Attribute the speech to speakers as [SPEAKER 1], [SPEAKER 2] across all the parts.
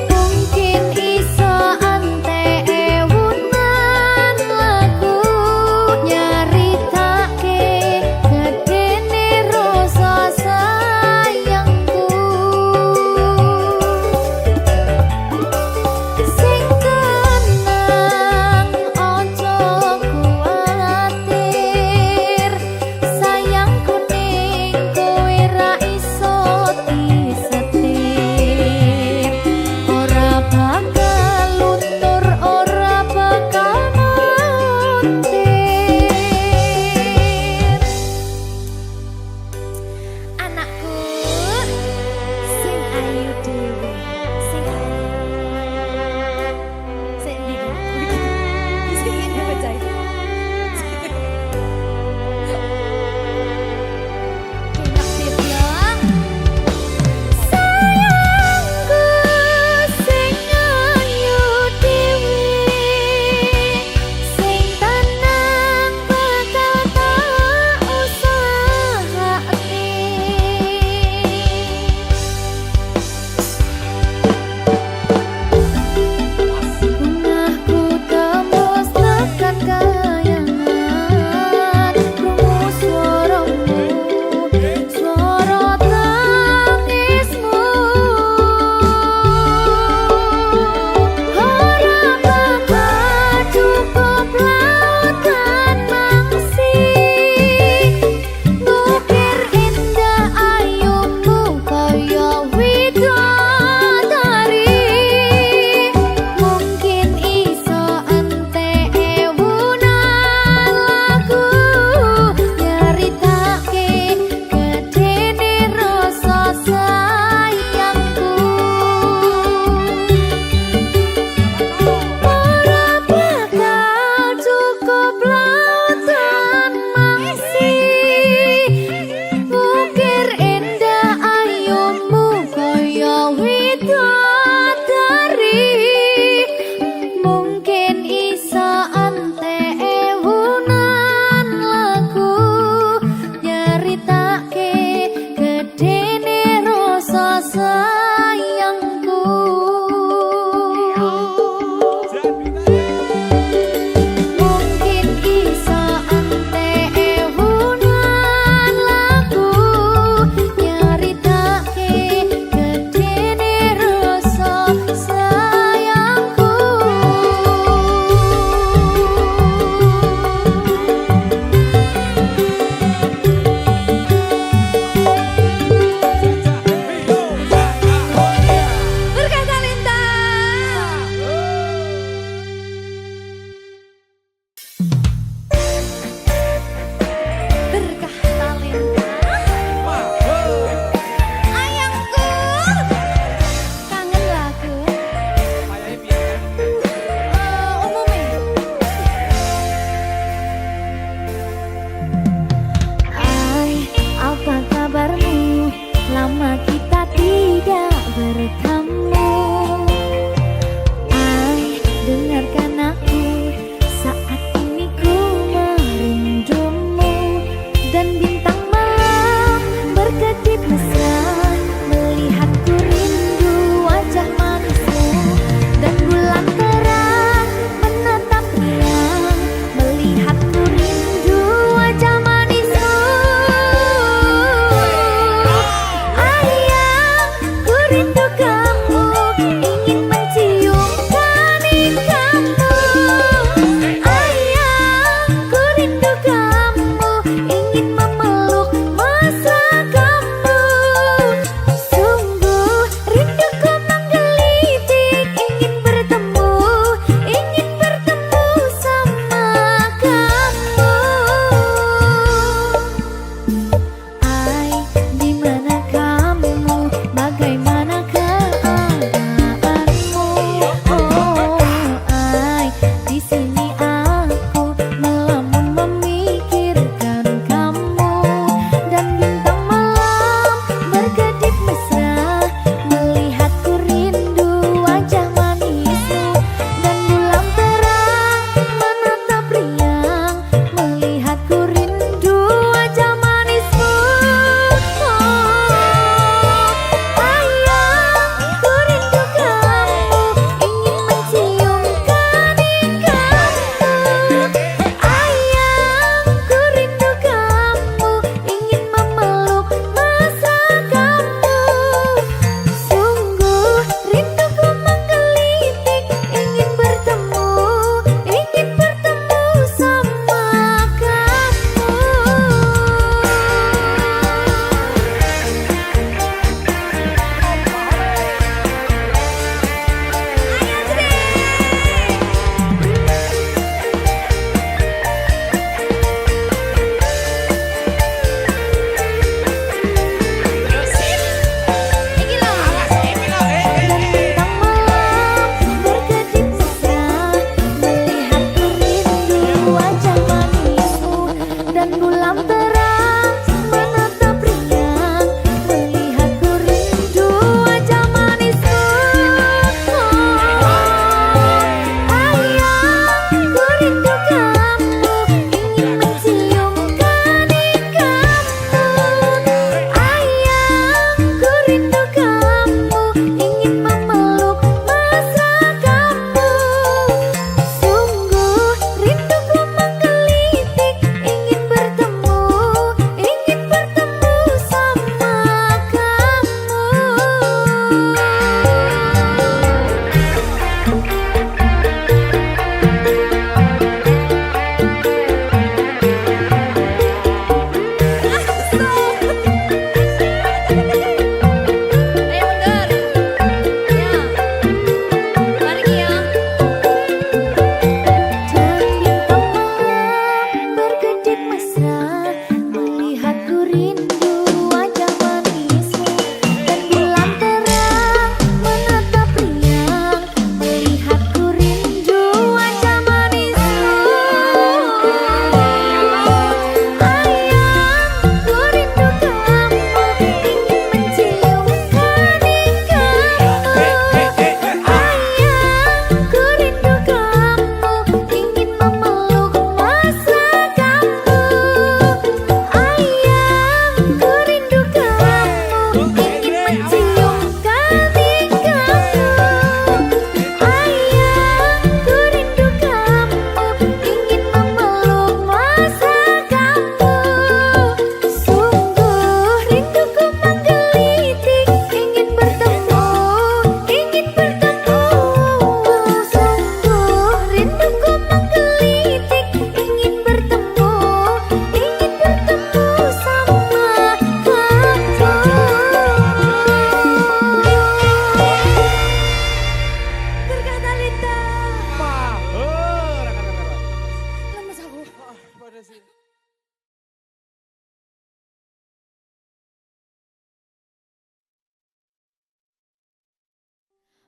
[SPEAKER 1] Mungkin iso ante ewunan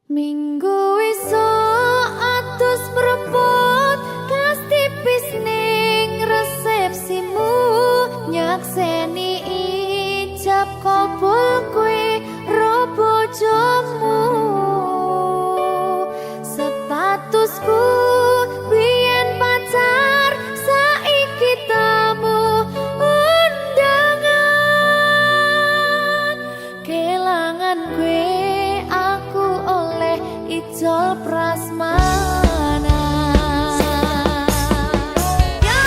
[SPEAKER 1] Minggu esuk atus prepot kas tipis ning resepsimu nyakseni ijab kabul kowe ro bojomu statusku biyen pacar saiki tamu undangan kelangan kowe aku oleh ijol prasmanan. Ya,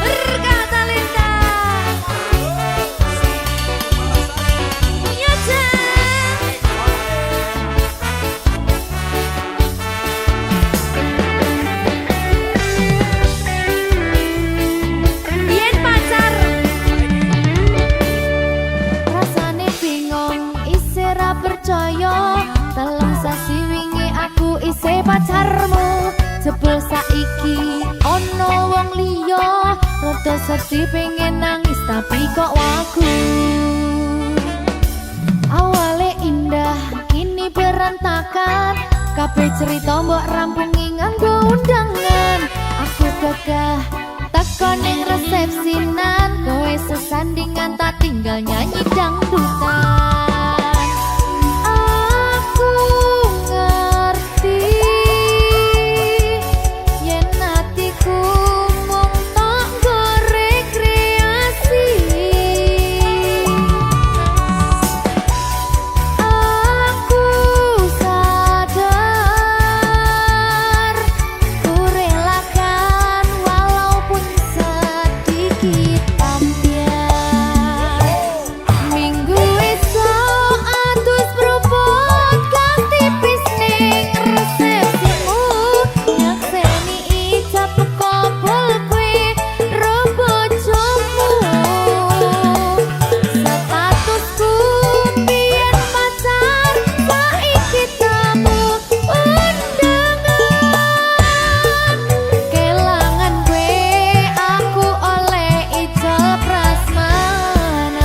[SPEAKER 1] berkata Linda. Ya, biyen pacar rasane bingung isih ra percaya telung sasi wingi aku isih pacarmu jebul saiki ono wong liya rada sedih pengen nangis tapi kok wagu awale indah kini berantakan kabeh cerita mbok rampungi nganggo undangan aku gagah teko ning resepsinan kowe sesandingan tak tinggal nyanyi dangdutan. Aku ngerti yen atiku mung tok nggo rekreasi. Aku sadar ku relakan walaupun sedikit ambiar. Minggu esok atus propot kas tipis ning resepsimu nyakseni ijab kabul kowe ro bojomu statusku biyen pacar saiki tamu undangan kelangan kowe aku oleh ijol prasmanan.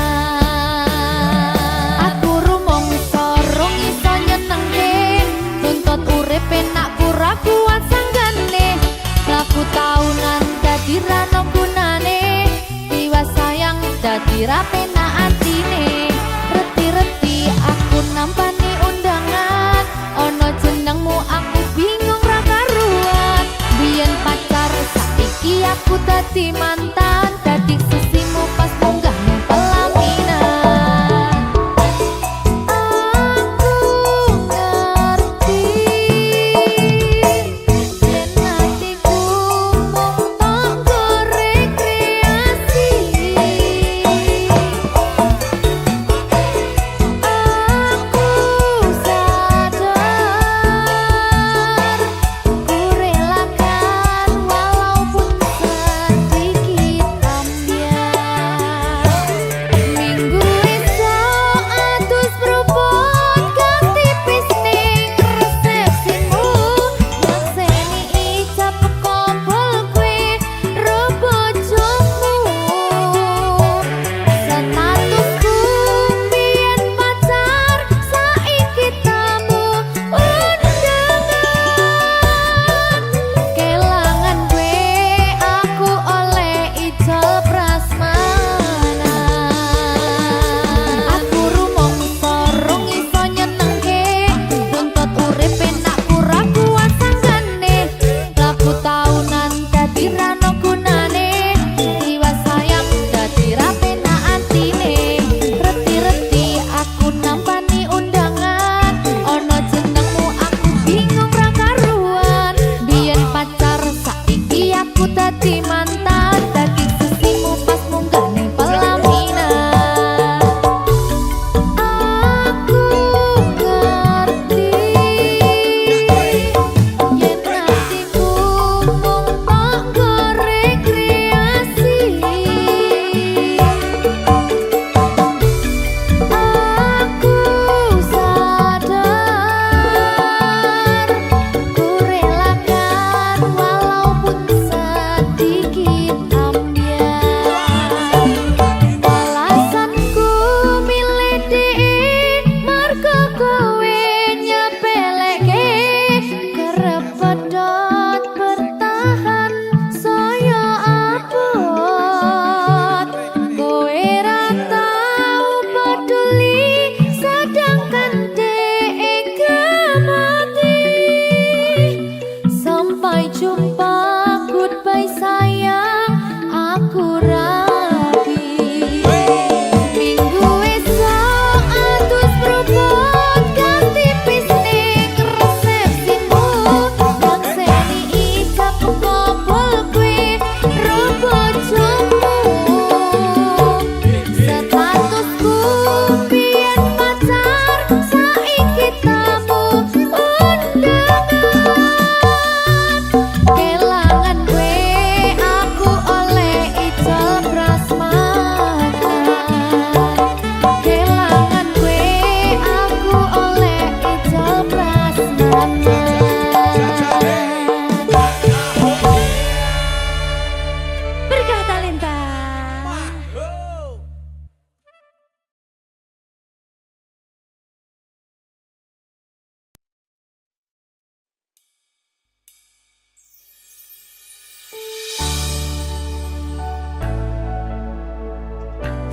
[SPEAKER 1] Aku rumangsa rong iso nyenengke tuntut urip enak pura kuat sanggane laku taunan dadi ra ono gunane tiwas sayang dadi ra penak atine reti-reti aku nampani undangan ono jenengmu aku bingung ra karuan biyen pacar saiki aku dadi mantan dadi sesimu pas munggah ning pelaminan. Aku ngerti yen atiku mung tok nggo rekreasi. Aku sadar ku relakan walaupun sedikit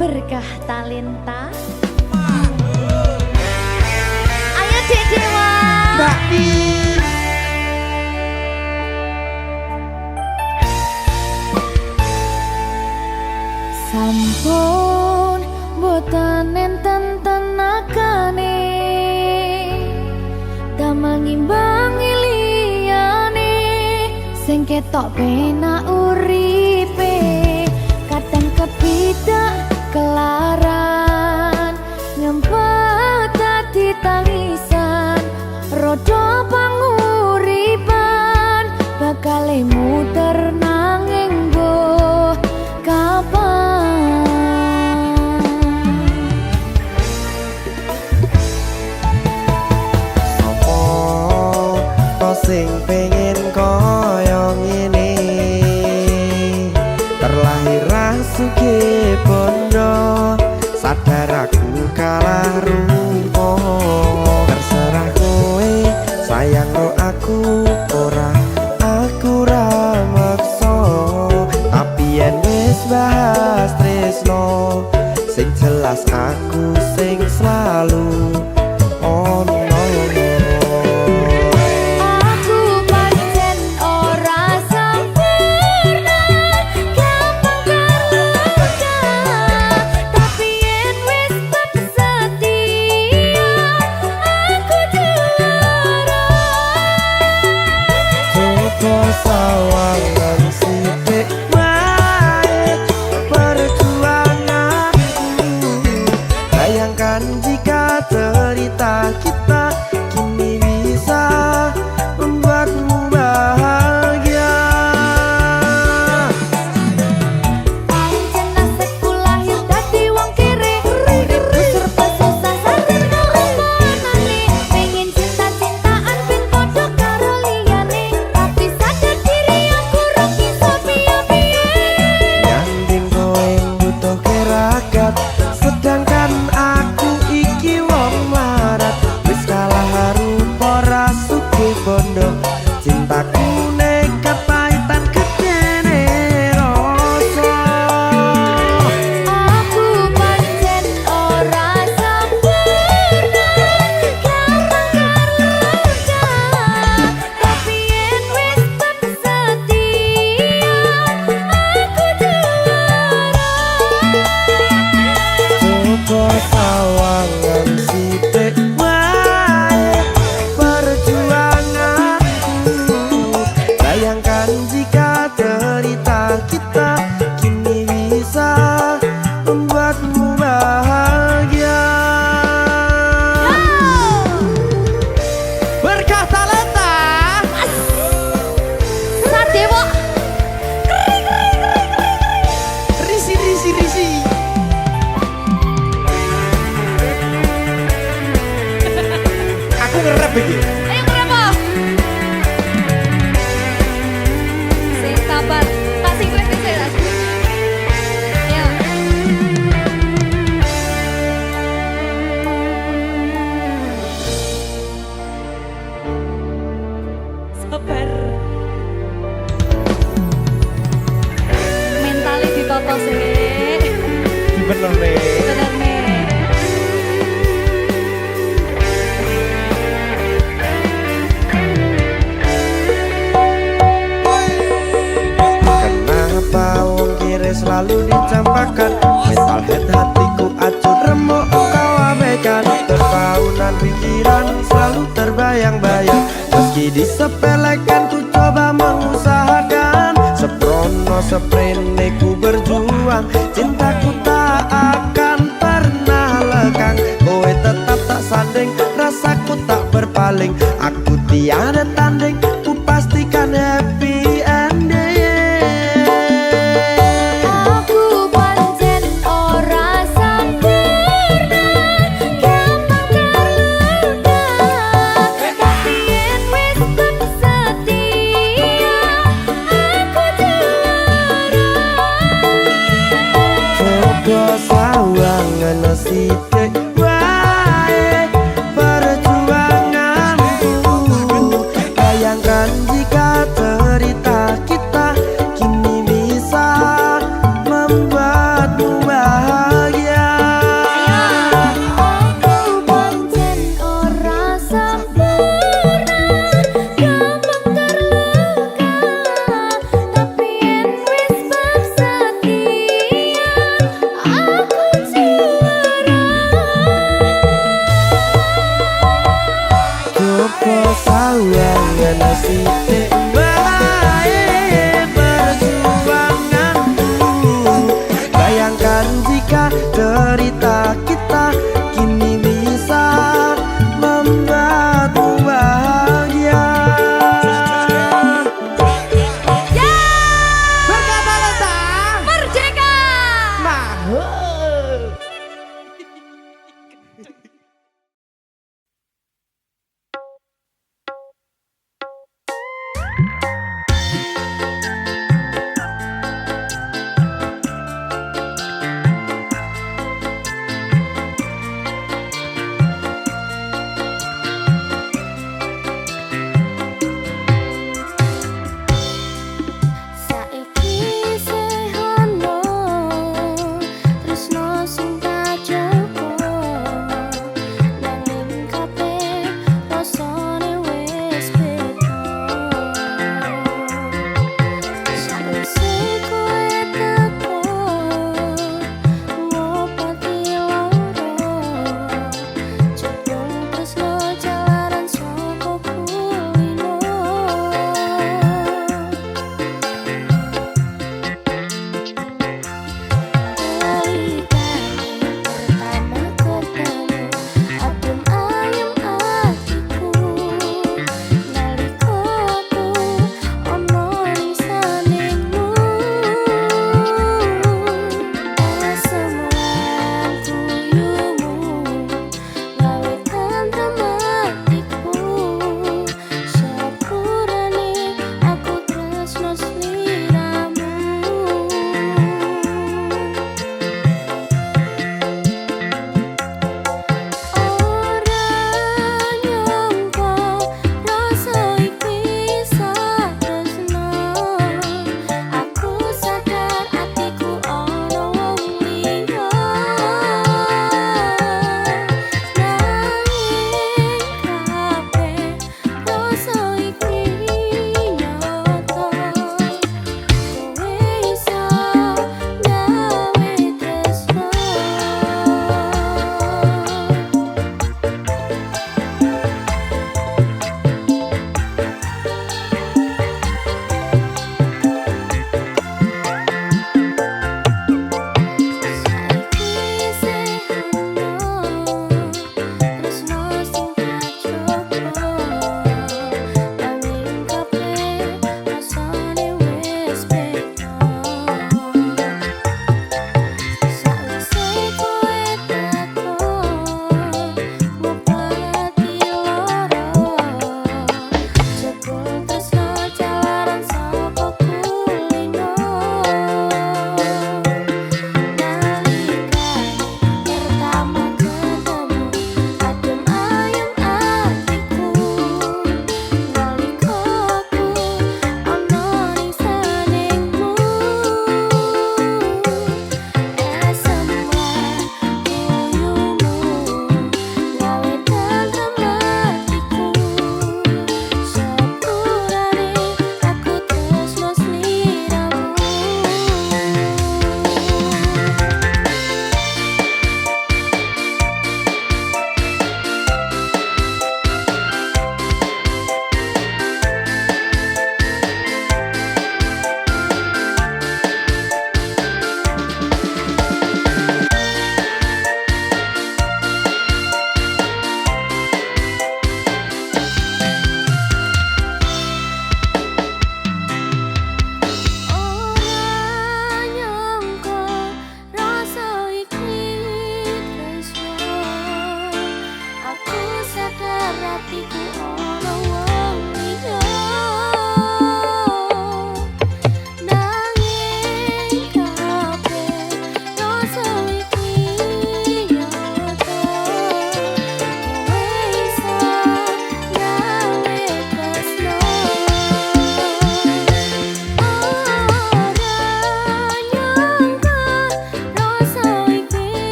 [SPEAKER 1] berkah talenta. Ayo Dek Dewa.
[SPEAKER 2] Mbak Pi.
[SPEAKER 1] Sampun boten enten tenagane damel ngimbangi liyane sing ketok penak uripe kadang kepidak kelaran ngempet dadi tangisan rodo panguripan bakal muter nanging mbuh kapan.
[SPEAKER 2] Sing pengen koyo ngene terlahir rasuke bondo sadar aku kalah rumpo terserah kowe sayang ro aku ora aku ra maksa tapi yen wis bahas tresno sing jelas aku sing selalu ono. Sawangan sithik wae perjuanganku bayangkan jika cerita kita kini bisa membuatmu bahagia.
[SPEAKER 1] Pancen nasibku lahir dadi wong kere uripku serba susah sadar karo manane pengen cinta-cintaan ben padha karo liyane tapi sadar diri aku ora bisa piye-piye.
[SPEAKER 2] Nyanding kowe butuh keragat sedangkan aku iki wong larat wis kalah rupa rasuke bondo cintaku nekat pahitan kedene rasa.
[SPEAKER 1] Aku pancen ora sempurna gampang terluka tapi yen wis setia aku juara.
[SPEAKER 2] Coba sawangan sithik wae perjuanganku bayangkan jika cerita kita kini bisa membuatmu bahagia. Berkah talenta
[SPEAKER 1] Sadewo
[SPEAKER 2] risi. Aku ngerep iki.
[SPEAKER 1] ayo berapa? Sing sabar, kasih gue sih lah. Ayo. Sabar. Mentalnya ditoto sih.
[SPEAKER 2] Bener nih.
[SPEAKER 1] Bener nih.
[SPEAKER 2] Kenapa wong kiri selalu dicampakkan mental head hatiku acur remuk kau abaikan terpaunan pikiran selalu terbayang-bayang meski disepelekan ku coba mengusahakan seprono seprene ku berjuang cintaku tak akan pernah lekang kowe tetap tak sanding rasaku tak berpaling aku tiada tanding ku pastikan happy ending.
[SPEAKER 1] Aku pancen ora sempurna gampang terluka tapi yen wis setia aku juara.
[SPEAKER 2] Coba sawangan sithik wae perjuanganku bayangkan Awangan sithik bae perjuanganku. Bayangkan jika cerita kita kini bisa membuatmu bahagia.
[SPEAKER 1] Ya,
[SPEAKER 2] Berkata-kata
[SPEAKER 1] merdeka.
[SPEAKER 2] mahal.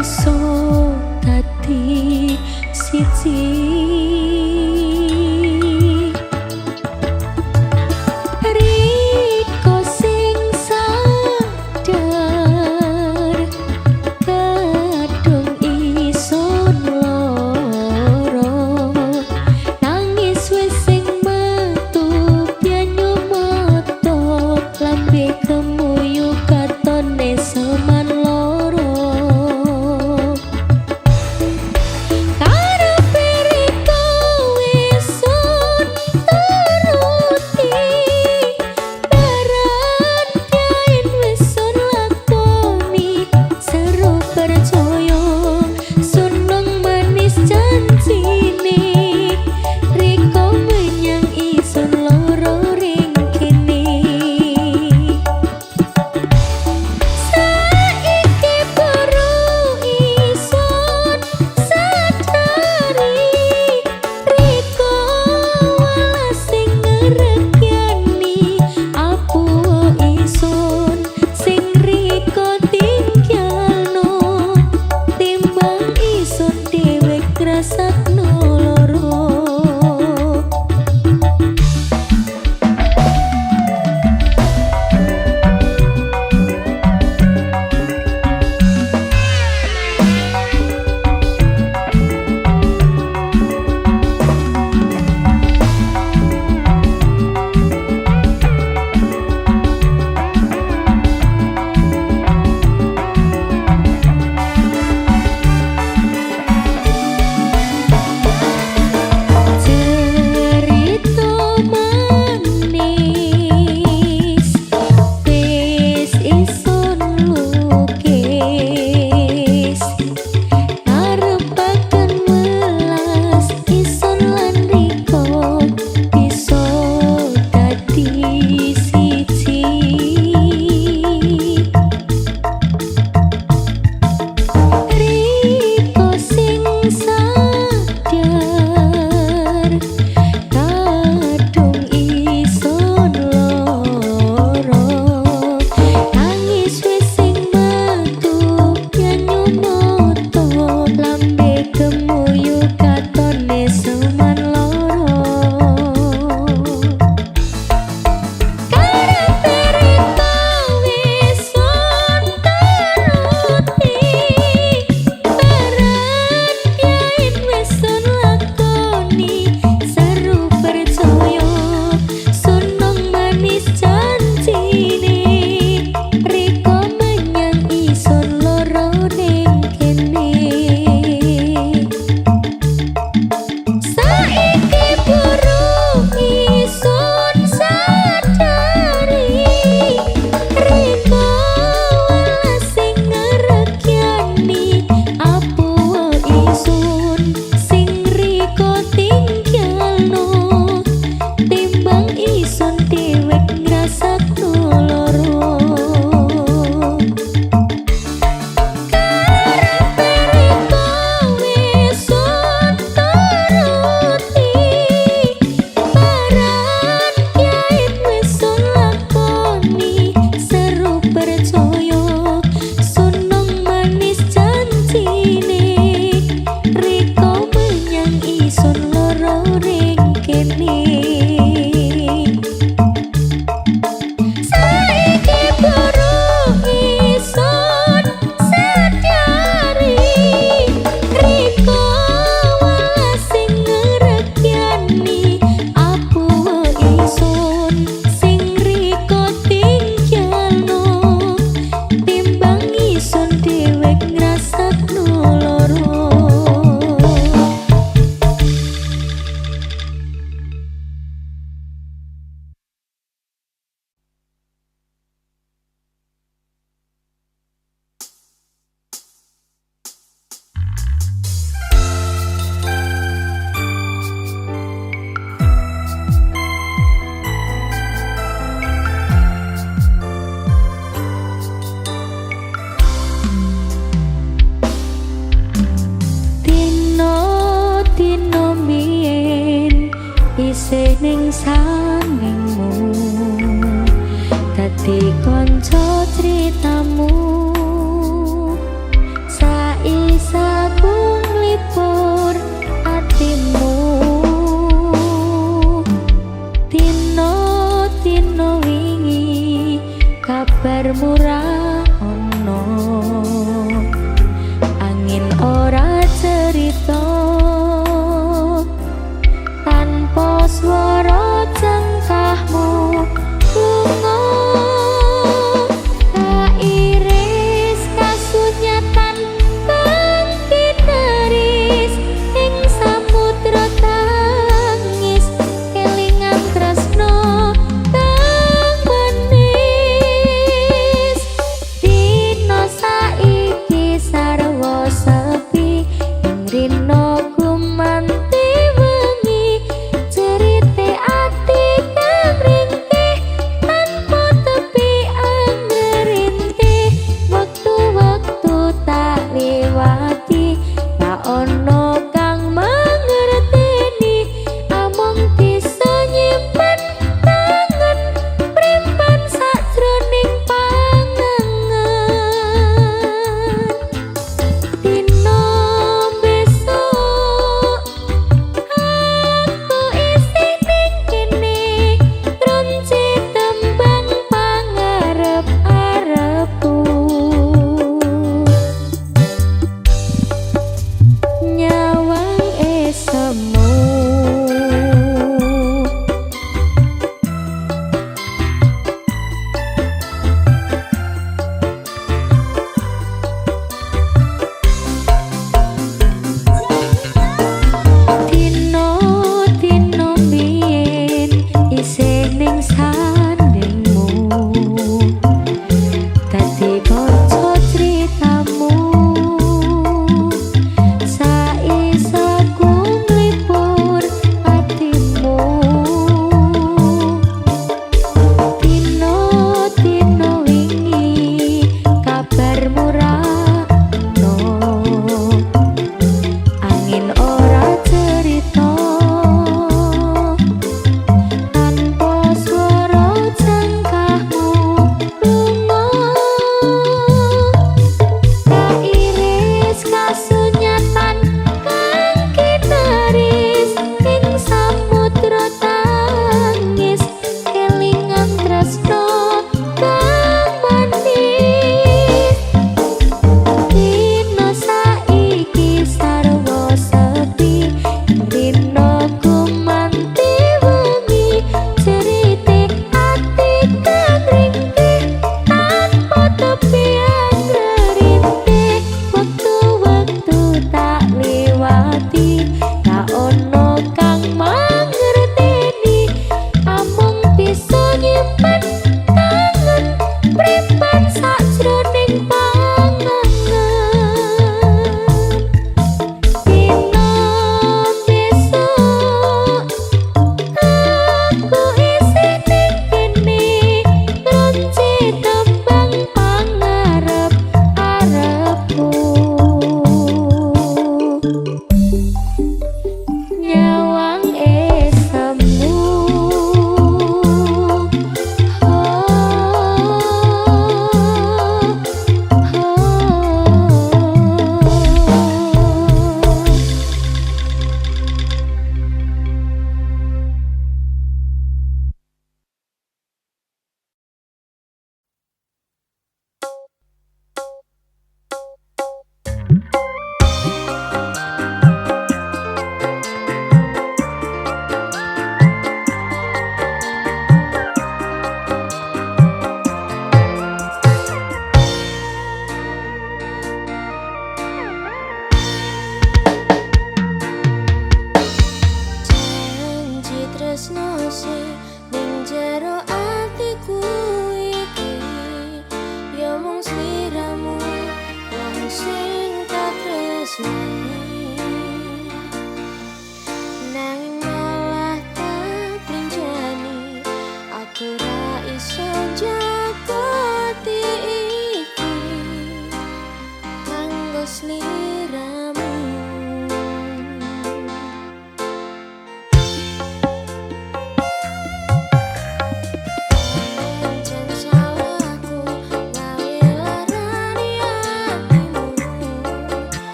[SPEAKER 3] iso dadi siji. Riko sing sadar kadung iso loro, nangis wis sing metu pianyu moto, lambe kemuyu katone seman loro. Karepe Riko wis turuti, daran kain wis lakoni, seru percaya sunung manis janjine. Riko menyang isun loro ring kene. Saiki baru isun sadari, Riko walas sing ngrekyani, apu isun sing Riko tinggalno, timbang isun dhewe ngrasakno loro. Cerita manis wis isun lukis, ngarepaken welas isun lan Riko bisa dadi siji. Riko sing sadar kadung isun loro, nangis wis sing metu pianyu moto, lambe kemuyu katone seman loro. Karepe Riko wis turuti, daran kain wis lakoni, seru percaya sunung manis janjine. Riko menyang isun loro ning kene. Saiki baru isun sadari, Riko walas sing ngrekyani, apu isun sing Riko tinggalno, timbang isun dewek ngrasakno loro. Karepe Riko wis turuti, daran kain wis lakoni, seru percaya sunung manis janjine. Riko menyang isun loro ring kene. Saiki baru isun sadari, Riko walas sing ngrekyani, apu isun sing Riko tinggalno, timbang isun dewek ngrasakno loro. Dino mien isih ning sangingmu, dadi kanca critamu. Saiki nglipur atimu Tino wingi kabar murah ono angin ora cerita tanpa swara cengkahmu bunga kairis kasunyatan kang kineris ing samudra tangis kelingan tresno kang manis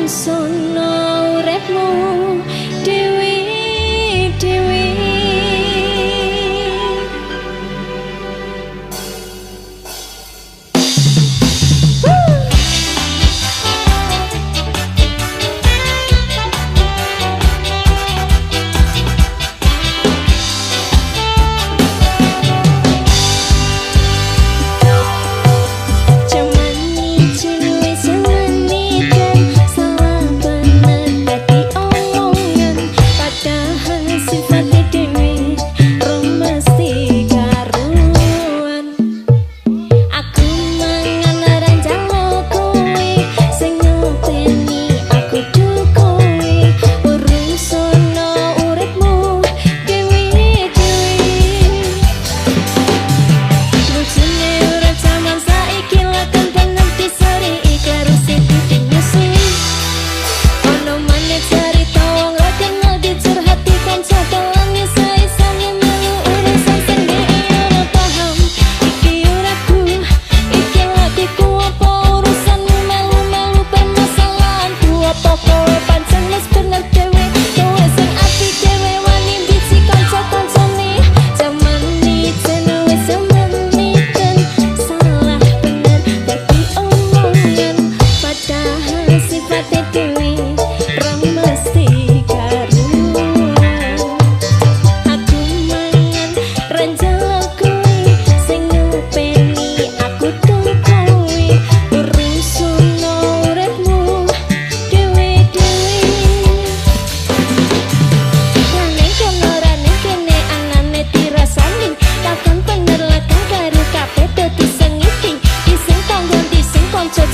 [SPEAKER 3] sono uripmu dewi-dewi.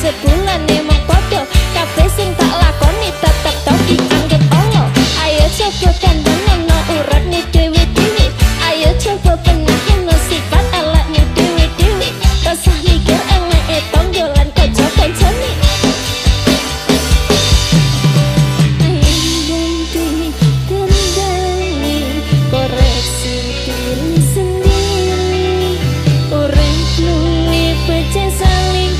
[SPEAKER 3] Sebulan emang podo kabeh sing tak lakoni tetep tok dianggep Allah. Ayo coba kandhanono uratne dhewe-dhewe. Ayo coba benahono sifat elekmu dhewe-dhewe. Rasah mikir eleke tangga lan kanca-kancane. Koreksi diri sendiri. Urip nuli becek saling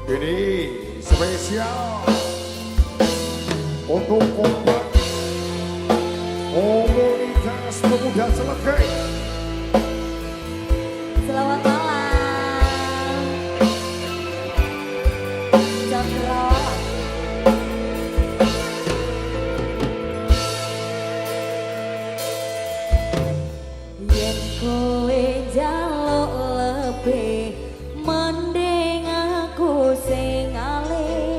[SPEAKER 4] ini spesial untuk kompak komunitas pemuda Celekai.
[SPEAKER 3] Selamat malam. Cakra. Yen kowe njaluk lebih mending aku sing alih.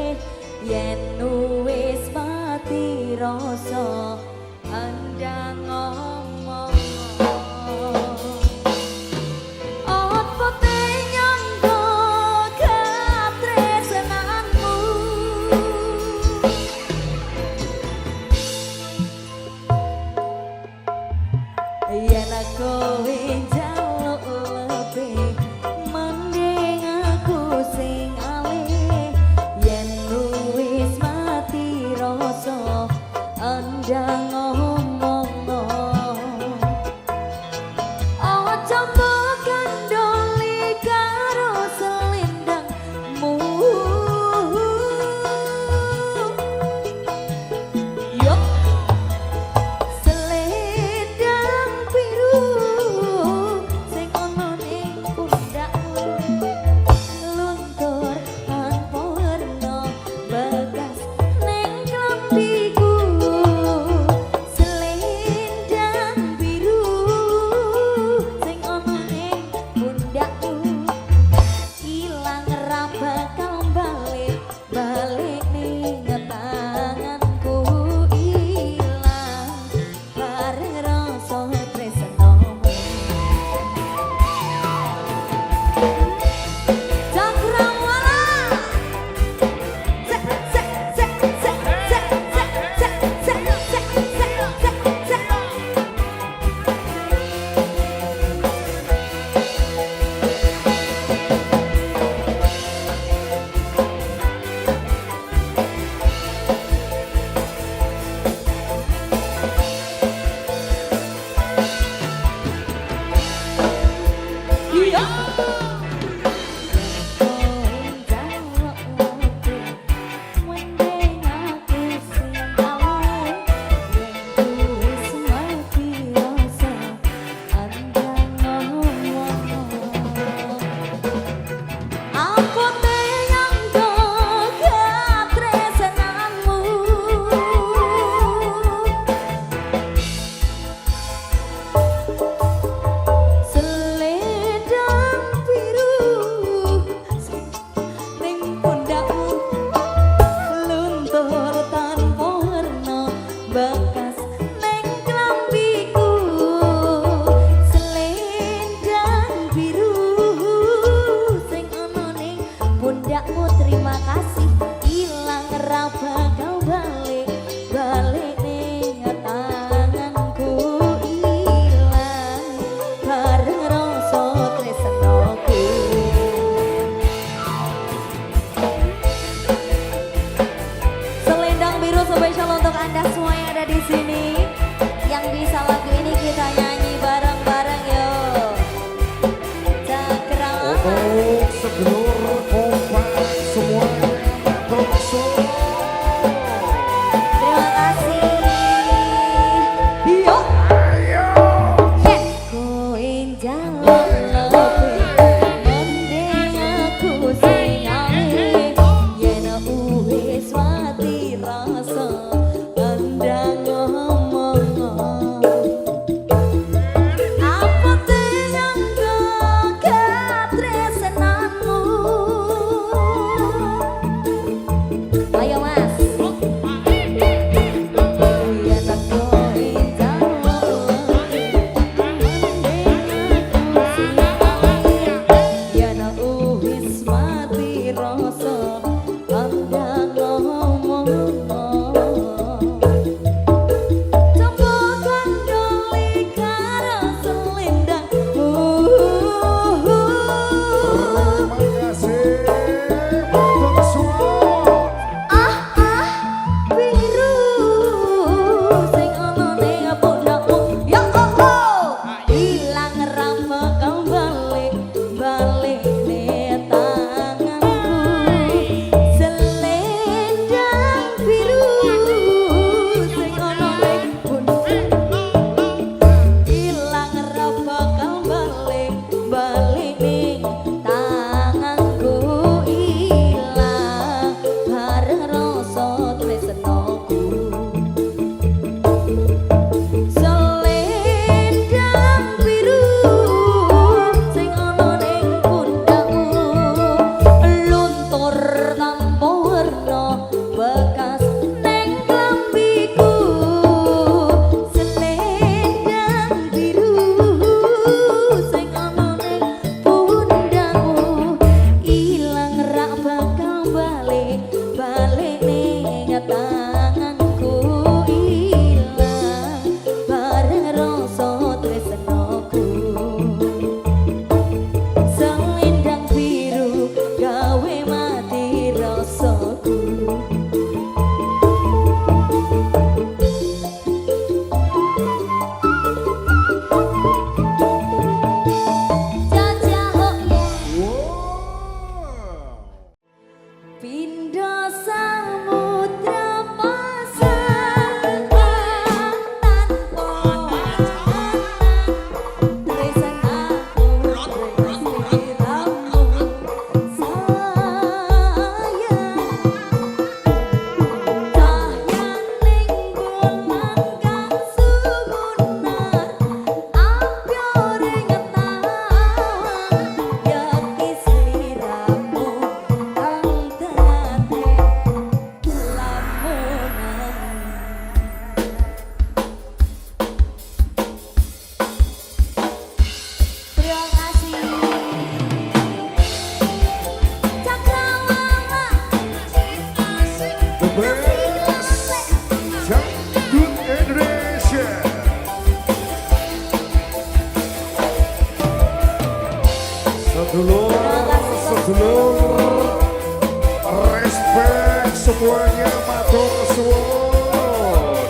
[SPEAKER 4] semuanya matur suwun.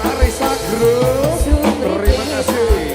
[SPEAKER 4] Larissa Group, terima kasih.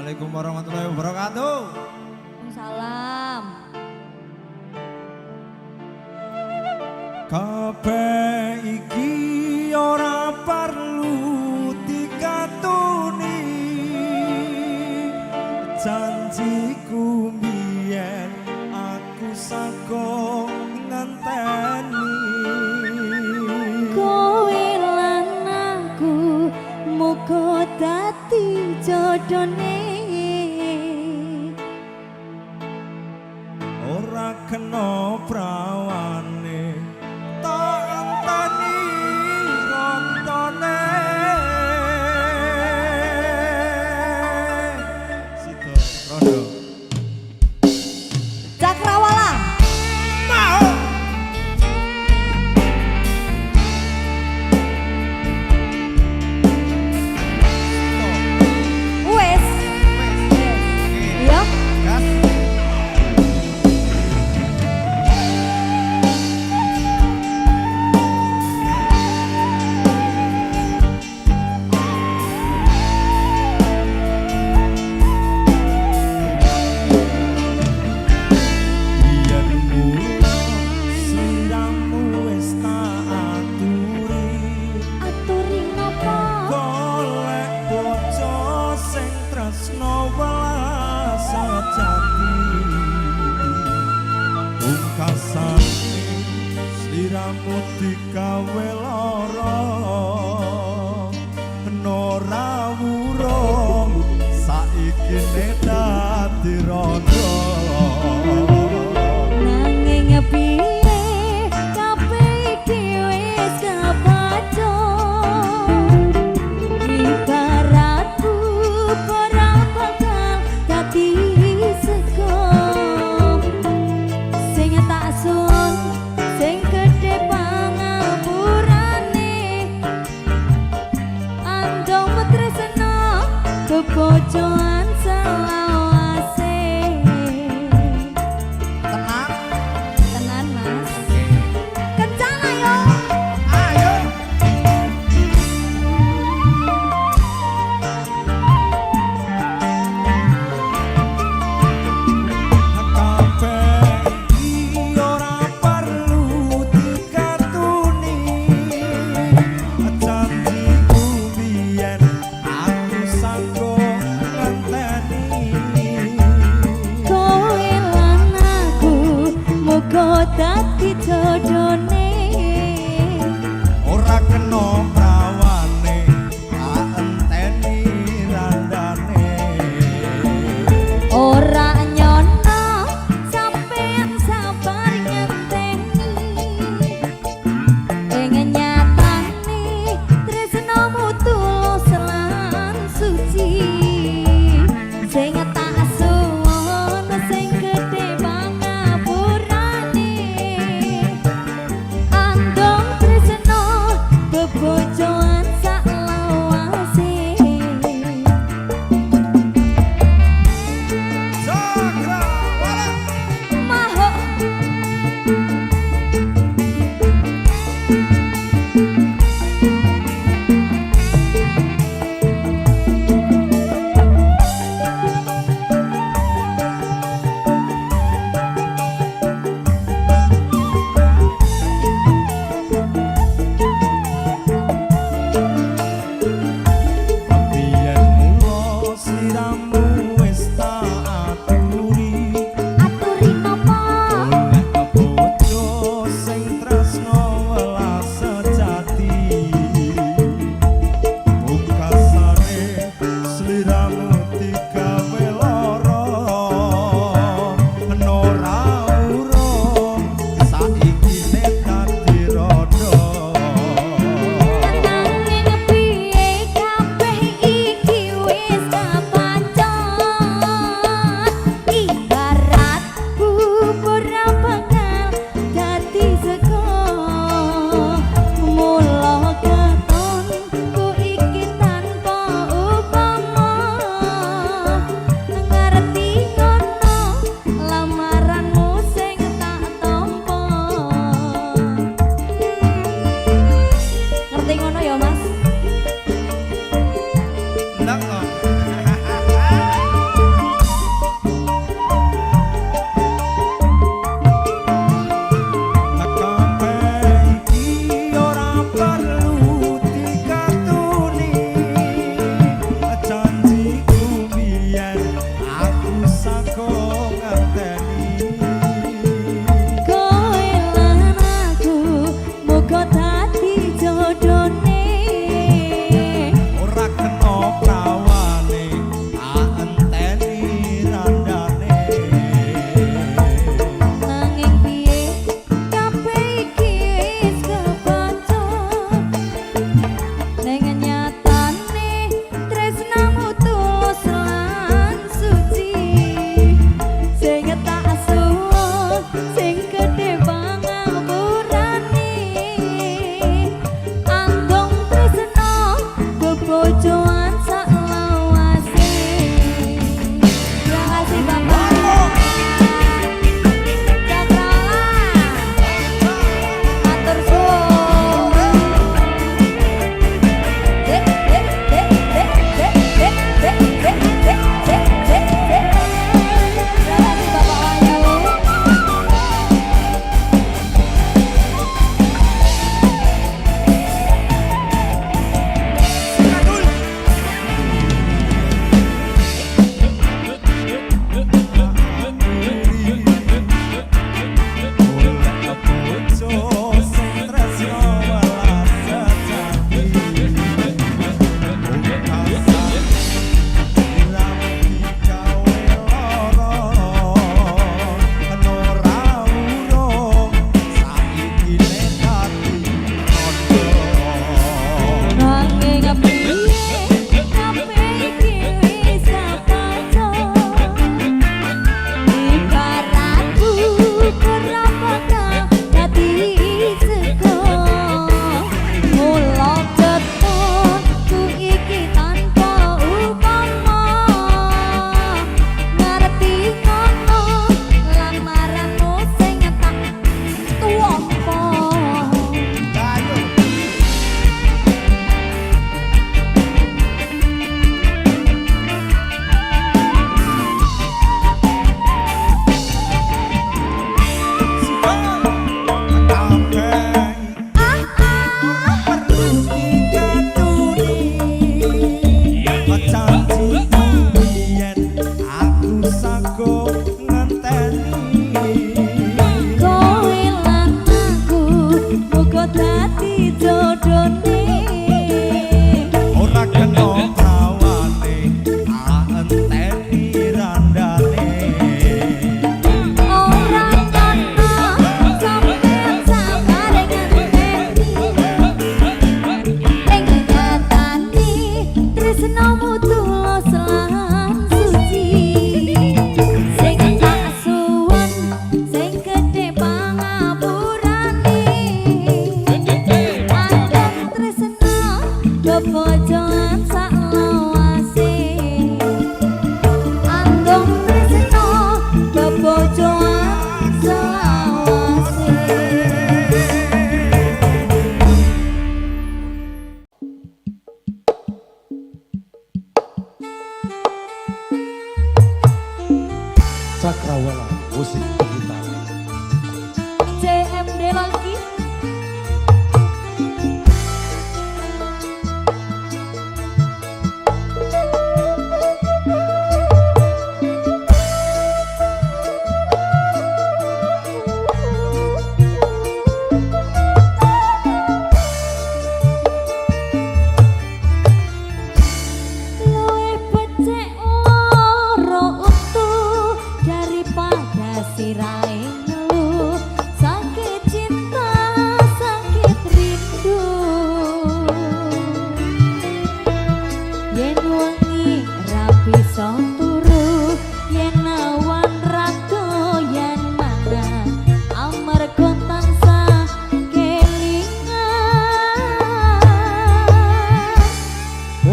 [SPEAKER 5] Assalamualaikum warahmatullahi wabarakatuh.
[SPEAKER 1] Salam.
[SPEAKER 5] Kabeh iki ora perlu dikatuni, janjiku mbiyen aku sago ngenteni.
[SPEAKER 1] Kowe lan aku muga dadi jodone.
[SPEAKER 5] Ora kena prawane tak enteni rontone. Sido rondo
[SPEAKER 1] Cakrawala.
[SPEAKER 5] mau
[SPEAKER 1] Wes. Yo.
[SPEAKER 5] gas. Yen mula sliramu wis tak aturi,
[SPEAKER 1] Aturi napa?
[SPEAKER 5] golek bojo sing tresno welas sejati. Pungkasane sliramu digawe lara, nora wurung saiki dadi rondo.
[SPEAKER 1] Nanging piye kabeh iki wis kabaca. Ibaratku ora bakal dadi sego. Sing tak sun, sing gedhe pangapurane,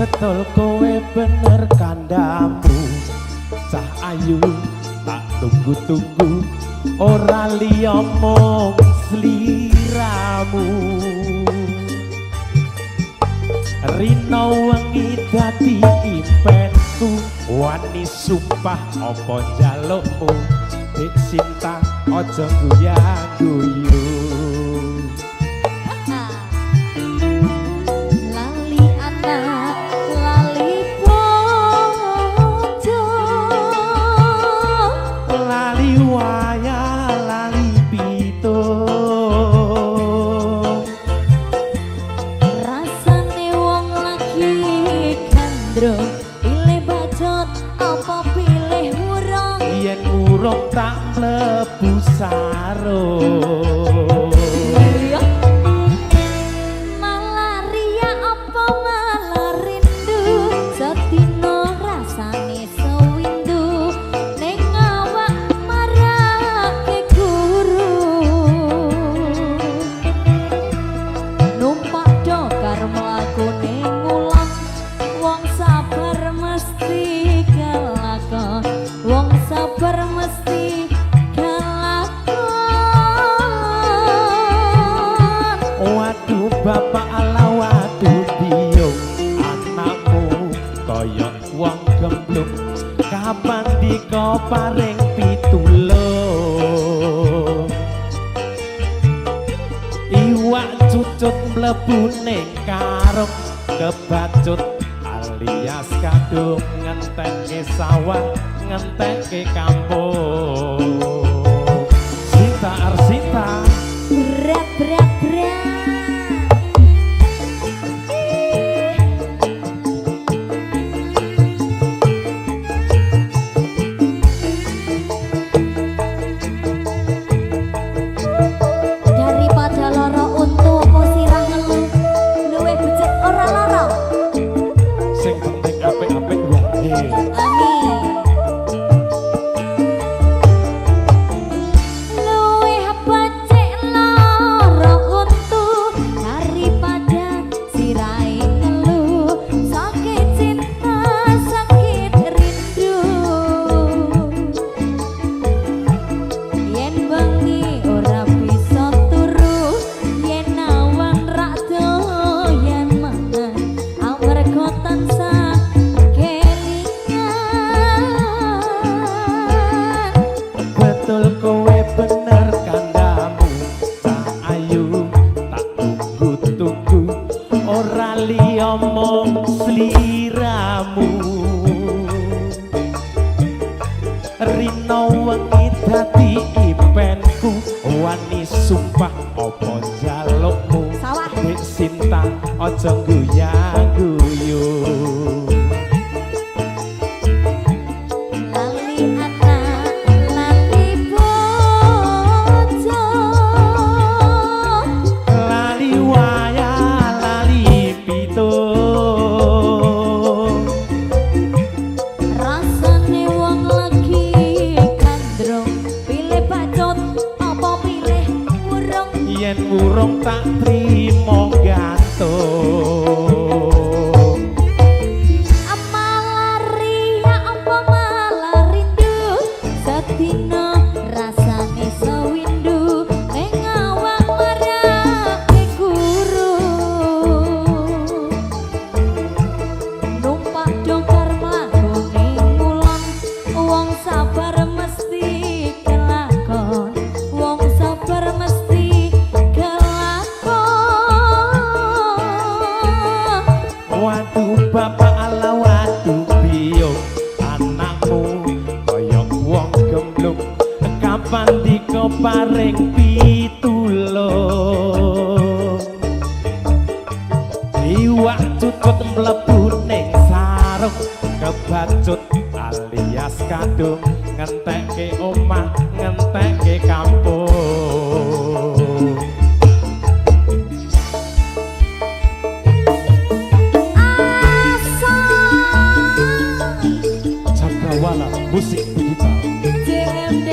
[SPEAKER 6] betul kowe bener kandamu cah ayu tak tunggu-tunggu ora liya mung sliramu rino wengi dadi impenku wani sumpah apa njalukmu dik Sinta aja guyu-guyu
[SPEAKER 1] Lali anak, lali bojo,
[SPEAKER 6] lali wayah lali pitung
[SPEAKER 1] rasane wong lagi gandrung, pilih bacot apa pilih murong.
[SPEAKER 6] yen urung tak mlebu sarung
[SPEAKER 1] Malah riya apa malah rindu, sedina rasane sewindu, ning awak marake guru. Numpak dokar mlaku ning ulang, wong sabar mesti kelakon, wong sabar mesti
[SPEAKER 6] waduh bapak ala waduh biung anakmu kaya wong gemblung kapan dika paring pitulung iwak cucut mlebu ning karung kebacut alias kadung ngentekke sawah ngentekke kampung Sinta Arsita
[SPEAKER 1] berat berat berat. Daripada loro untu apa sirah ngeluh, luwih becik ora lara.
[SPEAKER 6] sing penting apik-apik wae
[SPEAKER 1] Amin. Luwih becik lara untu daripada sirai ngeluh, sakit cinta sakit rindu. Yen bengi ora bisa turu, yen awan rak doyan mangan, amarga tansah kelingan.
[SPEAKER 6] betul kowe bener kandamu cah ayu tak tunggu-tunggu ora liya mung sliramu rino wengi dadi impenku wani sumpah apa njalukmu
[SPEAKER 1] Sawah.
[SPEAKER 6] dik Sinta aja guyu-guyu
[SPEAKER 1] Lali anak, lali bojo,
[SPEAKER 6] lali wayah lali pitung
[SPEAKER 1] rasane wong lagi gandrung, pilih bacot apa pilih murung.
[SPEAKER 6] yen urung tak trimo gantung
[SPEAKER 1] Malah riya apa malah rindu, sedina rasane sewindu, ning awak marake guru. Numpak dokar mlaku ning ulang, wong sabar mesti kelakon, wong sabar mesti kelakon.
[SPEAKER 6] waduh bapak ala waduh biung anakmu kaya wong gemblung kapan dika paring pitulung iwak cucut mlebu ning sarung kebacut alias kadung ngentekke omah ngentekke kampung Cakrawala musik digital
[SPEAKER 1] JMD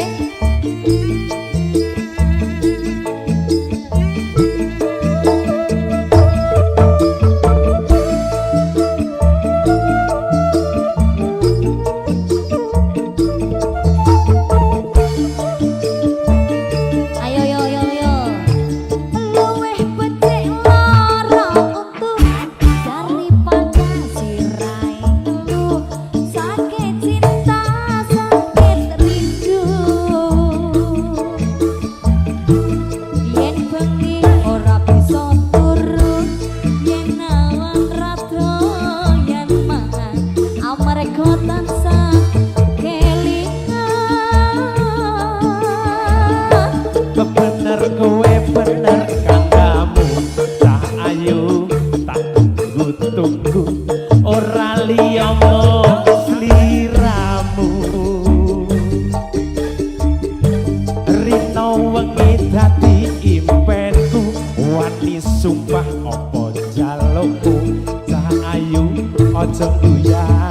[SPEAKER 6] opo jalukku cah ayu aja uyah